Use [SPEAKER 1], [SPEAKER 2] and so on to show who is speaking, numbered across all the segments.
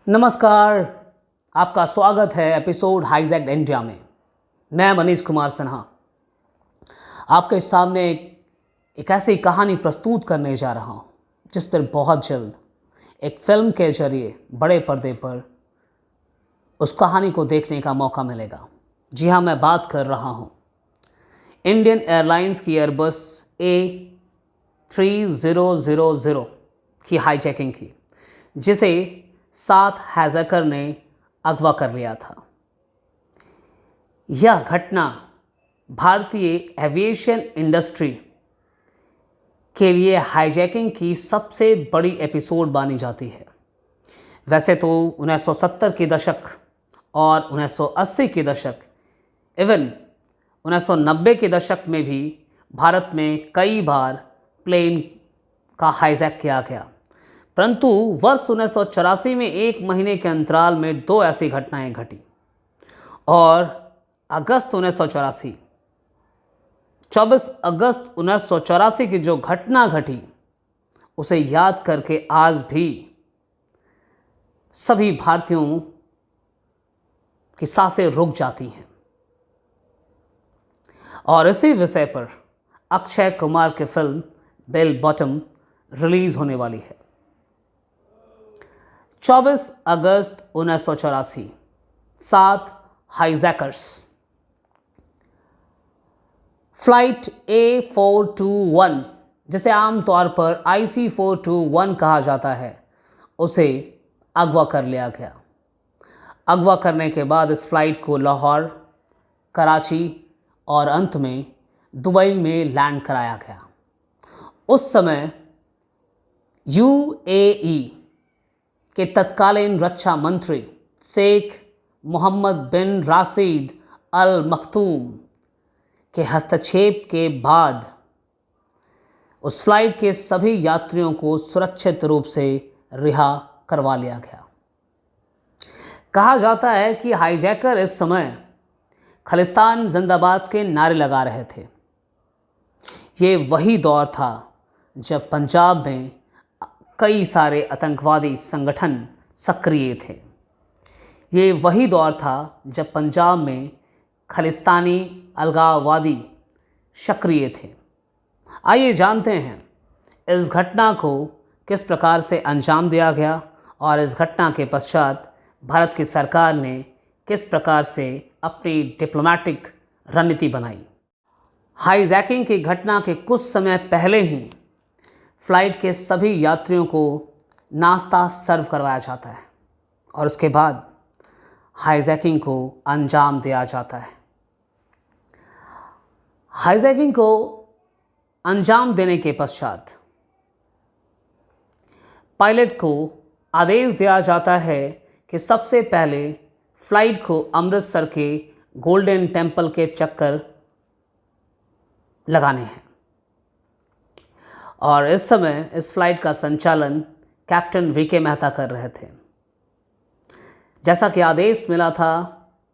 [SPEAKER 1] नमस्कार। आपका स्वागत है एपिसोड हाईजैक्ड इंडिया में। मैं मनीष कुमार सिन्हा आपके सामने एक ऐसी कहानी प्रस्तुत करने जा रहा हूं जिस पर बहुत जल्द एक फिल्म के जरिए बड़े पर्दे पर उस कहानी को देखने का मौका मिलेगा। जी हाँ, मैं बात कर रहा हूं इंडियन एयरलाइंस की एयरबस A3000 की हाईजैकिंग की, जिसे 7 हैजकर ने अगवा कर लिया था। यह घटना भारतीय एविएशन इंडस्ट्री के लिए हाईजैकिंग की सबसे बड़ी एपिसोड मानी जाती है। वैसे तो 1970 के दशक और 1980 के दशक, इवन 1990 के दशक में भी भारत में कई बार प्लेन का हाईजैक किया गया, परंतु वर्ष 1984 में एक महीने के अंतराल में 2 ऐसी घटनाएं घटी और 24 अगस्त 1984 की जो घटना घटी उसे याद करके आज भी सभी भारतीयों की सांसें रुक जाती हैं। और इसी विषय पर अक्षय कुमार की फिल्म बेल बॉटम रिलीज होने वाली है। 24 अगस्त 1984, 7 हाईजैकर्स। फ्लाइट A421, जिसे आमतौर पर IC421 कहा जाता है, उसे अगवा कर लिया गया। अगवा करने के बाद इस फ्लाइट को लाहौर, कराची और अंत में दुबई में लैंड कराया गया। उस समय UAE के तत्कालीन रक्षा मंत्री शेख मोहम्मद बिन राशिद अल मखदूम के हस्तक्षेप के बाद उस फ्लाइट के सभी यात्रियों को सुरक्षित रूप से रिहा करवा लिया गया। कहा जाता है कि हाईजैकर इस समय खालिस्तान जिंदाबाद के नारे लगा रहे थे। ये वही दौर था जब पंजाब में कई सारे आतंकवादी संगठन सक्रिय थे। ये वही दौर था जब पंजाब में खालिस्तानी अलगाववादी सक्रिय थे। आइए जानते हैं इस घटना को किस प्रकार से अंजाम दिया गया और इस घटना के पश्चात भारत की सरकार ने किस प्रकार से अपनी डिप्लोमेटिक रणनीति बनाई। हाईजैकिंग की घटना के कुछ समय पहले ही फ्लाइट के सभी यात्रियों को नाश्ता सर्व करवाया जाता है और उसके बाद हाईजैकिंग को अंजाम दिया जाता है। हाईजैकिंग को अंजाम देने के पश्चात पायलट को आदेश दिया जाता है कि सबसे पहले फ्लाइट को अमृतसर के गोल्डन टेम्पल के चक्कर लगाने हैं और इस समय इस फ्लाइट का संचालन कैप्टन VK मेहता कर रहे थे। जैसा कि आदेश मिला था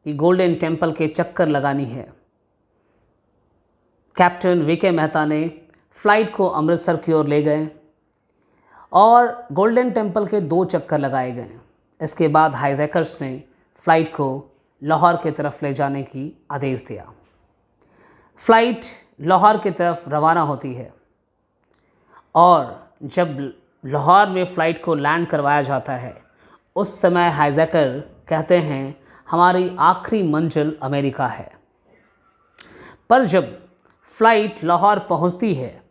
[SPEAKER 1] कि गोल्डन टेम्पल के चक्कर लगानी है, कैप्टन VK मेहता ने फ्लाइट को अमृतसर की ओर ले गए और गोल्डन टेम्पल के 2 चक्कर लगाए गए। इसके बाद हाईजैकर्स ने फ्लाइट को लाहौर की तरफ ले जाने की आदेश दिया। फ्लाइट लाहौर की तरफ रवाना होती है और जब लाहौर में फ़्लाइट को लैंड करवाया जाता है उस समय हाईजैकर कहते हैं हमारी आखिरी मंजिल अमेरिका है। पर जब फ़्लाइट लाहौर पहुंचती है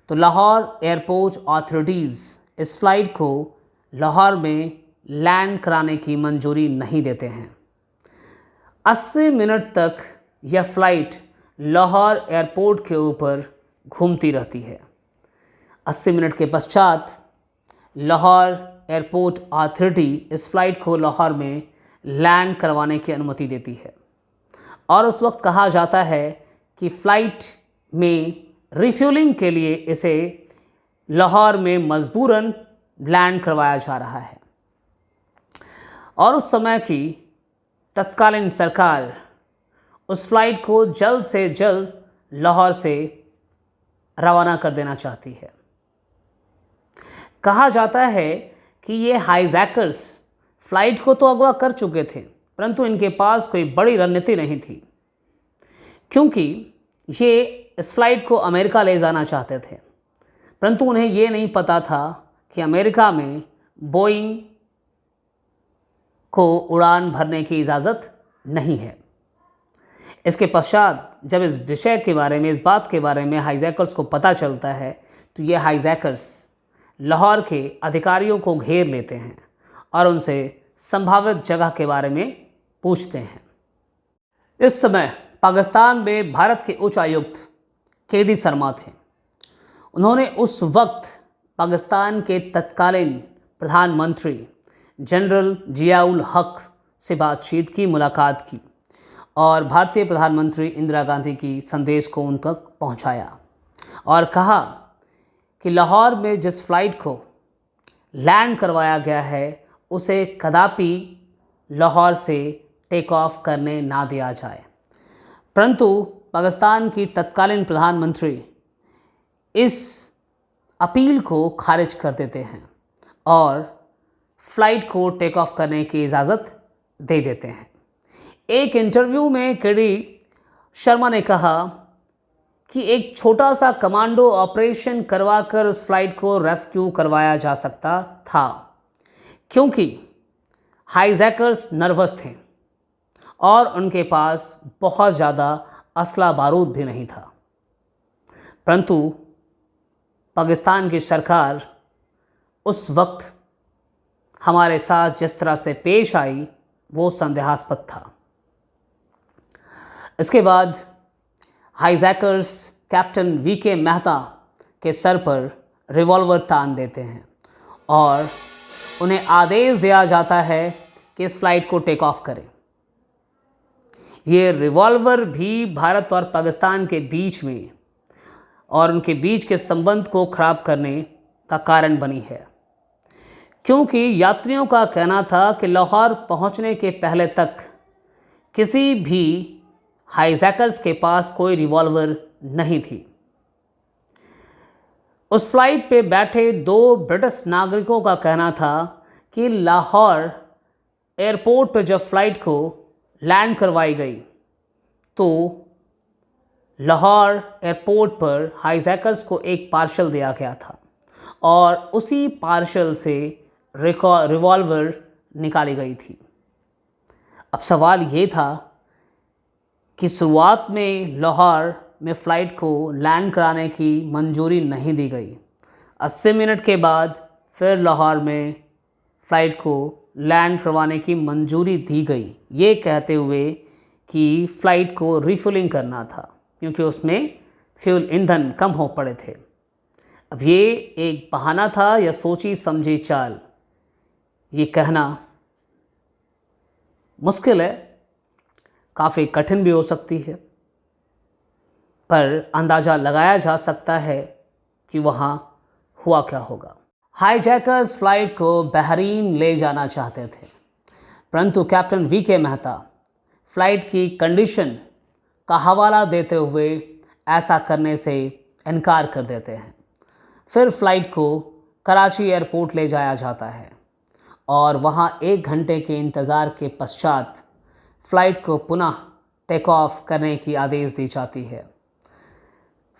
[SPEAKER 1] तो लाहौर एयरपोर्ट अथॉरिटीज़ इस फ़्लाइट को लाहौर में लैंड कराने की मंजूरी नहीं देते हैं। 80 मिनट तक यह फ़्लाइट लाहौर एयरपोर्ट के ऊपर घूमती रहती है। 80 मिनट के पश्चात लाहौर एयरपोर्ट अथॉरिटी इस फ़्लाइट को लाहौर में लैंड करवाने की अनुमति देती है और उस वक्त कहा जाता है कि फ़्लाइट में रिफ्यूलिंग के लिए इसे लाहौर में मजबूरन लैंड करवाया जा रहा है। और उस समय की तत्कालीन सरकार उस फ़्लाइट को जल्द से जल्द लाहौर से रवाना कर देना चाहती है। कहा जाता है कि ये हाईजैकर्स फ्लाइट को तो अगवा कर चुके थे, परंतु इनके पास कोई बड़ी रणनीति नहीं थी, क्योंकि ये इस फ्लाइट को अमेरिका ले जाना चाहते थे। परंतु उन्हें ये नहीं पता था कि अमेरिका में बोइंग को उड़ान भरने की इजाज़त नहीं है। इसके पश्चात जब इस विषय के बारे में, इस बात के बारे में हाईजैकर्स को पता चलता है, तो ये हाईजैकर्स लाहौर के अधिकारियों को घेर लेते हैं और उनसे संभावित जगह के बारे में पूछते हैं। इस समय पाकिस्तान में भारत के उच्च आयुक्त के.डी. शर्मा थे। उन्होंने उस वक्त पाकिस्तान के तत्कालीन प्रधानमंत्री जनरल जियाउल हक से बातचीत की, मुलाकात की और भारतीय प्रधानमंत्री इंदिरा गांधी की संदेश को उन तक पहुंचाया और कहा कि लाहौर में जिस फ्लाइट को लैंड करवाया गया है उसे कदापि लाहौर से टेक ऑफ करने ना दिया जाए। परंतु पाकिस्तान की तत्कालीन प्रधानमंत्री इस अपील को खारिज कर देते हैं और फ्लाइट को टेक ऑफ करने की इजाज़त दे देते हैं। एक इंटरव्यू में के.डी. शर्मा ने कहा कि एक छोटा सा कमांडो ऑपरेशन करवाकर उस फ्लाइट को रेस्क्यू करवाया जा सकता था, क्योंकि हाईजैकर्स नर्वस थे और उनके पास बहुत ज़्यादा असला बारूद भी नहीं था। परंतु पाकिस्तान की सरकार उस वक्त हमारे साथ जिस तरह से पेश आई वो संदेहास्पद था। इसके बाद हाईजैकर्स कैप्टन वी.के. मेहता के सर पर रिवॉल्वर तान देते हैं और उन्हें आदेश दिया जाता है कि इस फ्लाइट को टेक ऑफ करें। ये रिवॉल्वर भी भारत और पाकिस्तान के बीच में और उनके बीच के संबंध को खराब करने का कारण बनी है, क्योंकि यात्रियों का कहना था कि लाहौर पहुंचने के पहले तक किसी भी हाईजैकर्स के पास कोई रिवॉल्वर नहीं थी। उस फ्लाइट पे बैठे 2 ब्रिटिश नागरिकों का कहना था कि लाहौर एयरपोर्ट पर जब फ्लाइट को लैंड करवाई गई तो लाहौर एयरपोर्ट पर हाईजैकर्स को एक पार्सल दिया गया था और उसी पार्सल से रिवॉल्वर निकाली गई थी। अब सवाल ये था कि शुरुआत में लाहौर में फ़्लाइट को लैंड कराने की मंजूरी नहीं दी गई। 80 मिनट के बाद फिर लाहौर में फ़्लाइट को लैंड करवाने की मंजूरी दी गई, ये कहते हुए कि फ़्लाइट को रिफिलिंग करना था, क्योंकि उसमें फ्यूल ईंधन कम हो पड़े थे। अब ये एक बहाना था या सोची समझी चाल, ये कहना मुश्किल है, काफ़ी कठिन भी हो सकती है, पर अंदाज़ा लगाया जा सकता है कि वहाँ हुआ क्या होगा। हाईजैकर्स फ़्लाइट को बहरीन ले जाना चाहते थे, परंतु कैप्टन वी.के. मेहता फ़्लाइट की कंडीशन का हवाला देते हुए ऐसा करने से इनकार कर देते हैं। फिर फ़्लाइट को कराची एयरपोर्ट ले जाया जाता है और वहाँ 1 घंटे के इंतज़ार के पश्चात फ़्लाइट को पुनः टेक ऑफ करने की आदेश दी जाती है।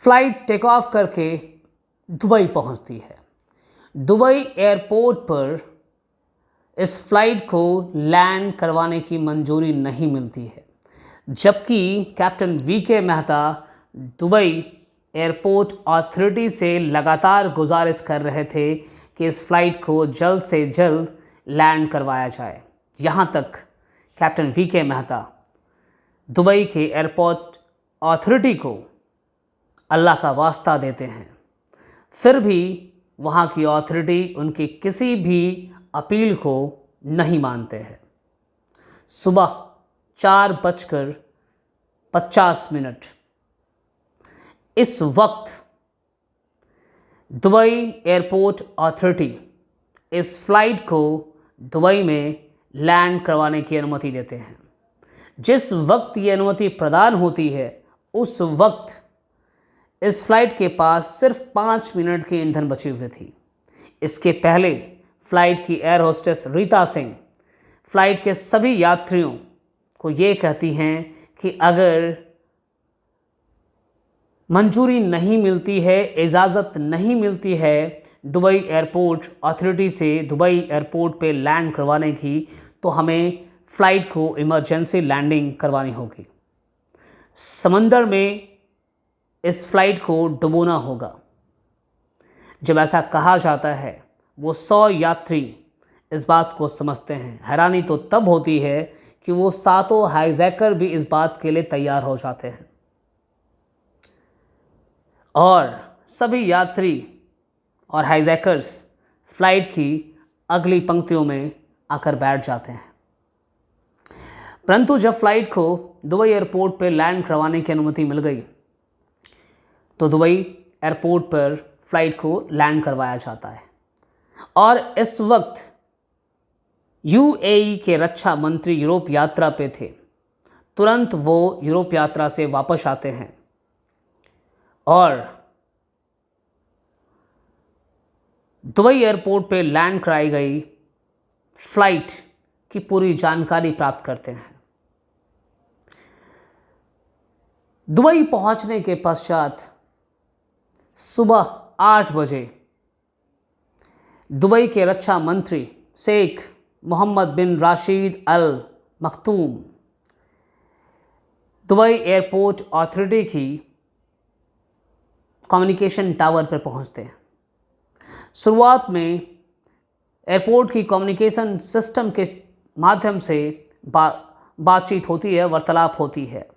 [SPEAKER 1] फ़्लाइट टेक ऑफ करके दुबई पहुँचती है। दुबई एयरपोर्ट पर इस फ़्लाइट को लैंड करवाने की मंजूरी नहीं मिलती है, जबकि captain VK. Mehta Dubai airport authority से लगातार गुजारिश कर रहे थे कि इस फ़्लाइट को जल्द से जल्द लैंड करवाया जाए। यहाँ तक कैप्टन वी.के. मेहता दुबई के एयरपोर्ट अथॉरिटी को अल्लाह का वास्ता देते हैं, फिर भी वहाँ की अथॉरिटी उनकी किसी भी अपील को नहीं मानते हैं। सुबह 4:50 इस वक्त दुबई एयरपोर्ट अथॉरिटी इस फ़्लाइट को दुबई में लैंड करवाने की अनुमति देते हैं। जिस वक्त ये अनुमति प्रदान होती है उस वक्त इस फ़्लाइट के पास सिर्फ 5 मिनट की ईंधन बची हुई थी। इसके पहले फ़्लाइट की air hostess Rita Singh flight के सभी यात्रियों को ये कहती हैं कि अगर मंजूरी नहीं मिलती है, इजाज़त नहीं मिलती है दुबई एयरपोर्ट अथॉरिटी से दुबई एयरपोर्ट पे लैंड करवाने की, तो हमें फ़्लाइट को इमरजेंसी लैंडिंग करवानी होगी। समंदर में इस फ़्लाइट को डुबोना होगा। जब ऐसा कहा जाता है वो 100 यात्री इस बात को समझते हैं। हैरानी तो तब होती है कि वो सातों हाईजैकर भी इस बात के लिए तैयार हो जाते हैं और सभी यात्री और हाईजैकर्स फ़्लाइट की अगली पंक्तियों में आकर बैठ जाते हैं। परंतु जब फ़्लाइट को दुबई एयरपोर्ट पर लैंड करवाने की अनुमति मिल गई तो दुबई एयरपोर्ट पर फ़्लाइट को लैंड करवाया जाता है और इस वक्त यूएई के रक्षा मंत्री यूरोप यात्रा पे थे। तुरंत वो यूरोप यात्रा से वापस आते हैं और दुबई एयरपोर्ट पे लैंड कराई गई फ़्लाइट की पूरी जानकारी प्राप्त करते हैं। दुबई पहुंचने के पश्चात सुबह 8 बजे दुबई के रक्षा मंत्री शेख मोहम्मद बिन राशिद अल मखतूम दुबई एयरपोर्ट अथॉरिटी की कम्युनिकेशन टावर पर पहुंचते हैं। शुरुआत में एयरपोर्ट की कम्युनिकेशन सिस्टम के माध्यम से बातचीत होती है, वार्तालाप होती है।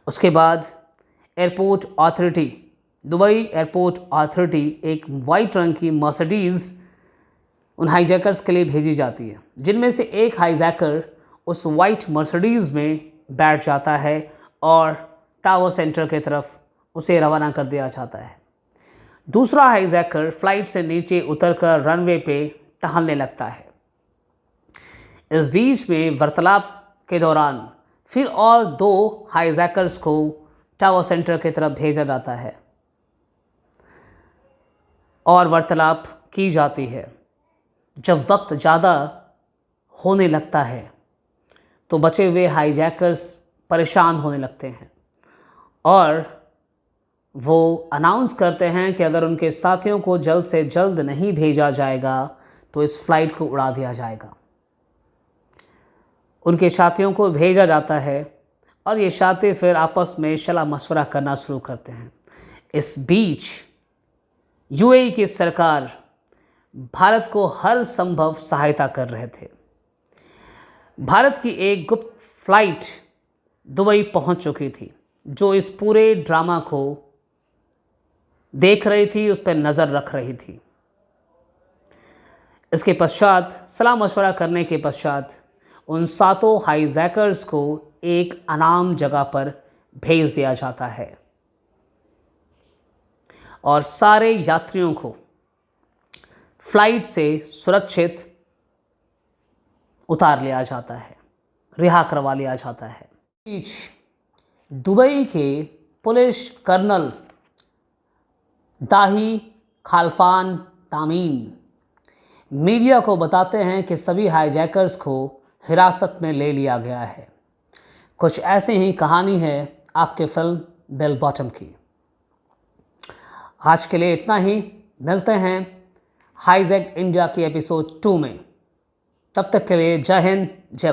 [SPEAKER 1] उसके बाद airport authority Dubai airport authority एक वाइट रंग की मर्सिडीज़ उन हाईजैकर्स के लिए भेजी जाती है, जिनमें से एक हाईजैकर उस वाइट मर्सिडीज़ में बैठ जाता है और टावर सेंटर की तरफ उसे रवाना कर दिया जाता है। दूसरा हाईजैकर फ़्लाइट से नीचे उतरकर रनवे पे टहलने लगता है। इस बीच में वार्तालाप के दौरान फिर और 2 हाईजैकर्स को टावर सेंटर की तरफ भेजा जाता है और वार्तालाप की जाती है। जब वक्त ज़्यादा होने लगता है तो बचे हुए हाईजैकर्स परेशान होने लगते हैं और वो अनाउंस करते हैं कि अगर उनके साथियों को जल्द से जल्द नहीं भेजा जाएगा तो इस फ़्लाइट को उड़ा दिया जाएगा। उनके साथियों को भेजा जाता है और ये साथी फिर आपस में सलाह मशवरा करना शुरू करते हैं। इस बीच यूएई की सरकार भारत को हर संभव सहायता कर रहे थे। भारत की एक गुप्त फ़्लाइट दुबई पहुंच चुकी थी जो इस पूरे ड्रामा को देख रही थी, उस पर नज़र रख रही थी। इसके पश्चात सलाह मशवरा करने के पश्चात उन सातों हाईजैकर्स को एक अनाम जगह पर भेज दिया जाता है और सारे यात्रियों को फ़्लाइट से सुरक्षित उतार लिया जाता है, रिहा करवा लिया जाता है। बीच दुबई के पुलिस कर्नल दाही खालफान तामीन मीडिया को बताते हैं कि सभी हाईजैकर्स को हिरासत में ले लिया गया है। कुछ ऐसी ही कहानी है आपके फिल्म बेल बॉटम की। आज के लिए इतना ही, मिलते हैं हाईजैक इंडिया की एपिसोड 2 में। तब तक के लिए जय हिंद, जय भारत।